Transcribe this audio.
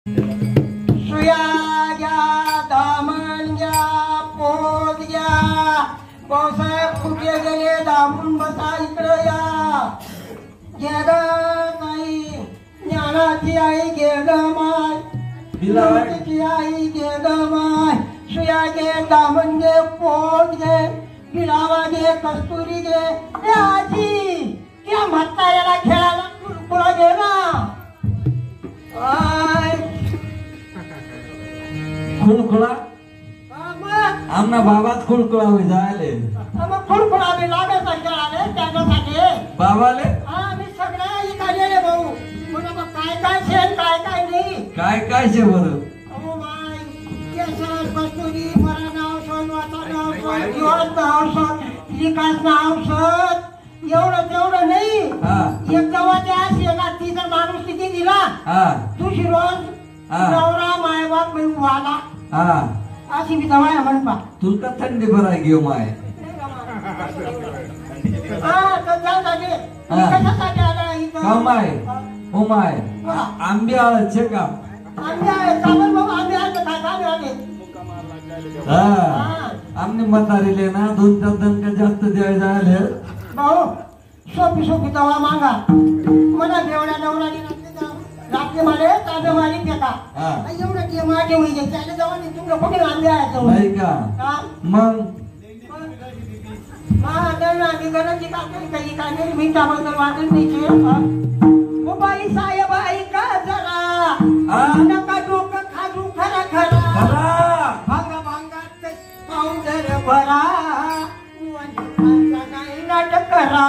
सुया घ्या, दामन घ्या, पोत घ्या. पावसाळ्यात कुठे गेले दामून बसा इकडे या. गेलं नाही ज्ञानाची आई गेलं माय, ज्ञानाची आई गेलं माय. सुया घे, दामन घे, पोत घे, पिलावा घे, कस्तुरी घे. आजी त्या म्हाताऱ्याला खेळायला कुरकुळा घे ना. खुळखुळा आमना बाबाच खुळखुळा होई जायले. खुळखुळा बी लागायचा खेळाले त्याच्यासाठी बाबाले मी सगळ्या इकडे भाऊ. काय काय शेण काय काय नाही. काय काय शे बरं. अहो माय केसर, कस्तुरी, मरण औषध, वाचन औषध, जीवन औषध, विकास औषध. एवढं तेवढं नाही. एक जवळच्या अशी ना तिचा माणूस किती दिला तुझी रोज नवरा मायबाप वाला अशी मी जवळ म्हणपा. तुला थंडी भराय घेऊ माय. कशासाठी आला इथं माय ओ माय आंबे आळचे का. आंबे आहे चालेल बाबा. आंबे आहे काय काय आले. आमने म्हातारीले ना 2-4 दणका जास्त द्याय झाले भाऊ. सोपी सोपी तवा मागा मला बेवड्या नवराने रात्री मारे ताजं मारी फेका. एवढं ते माझे म्हणजे त्याला जाऊन तुमचं कुठे आंबे आहे नाही का. मग आम्ही गरज काही काय मी त्याबद्दल वाटत नाही. बाई साहेब ऐका जरा नका डोकं खाजू खरा खरा. भांगा भांगात पावडर भरा, नाटक करा.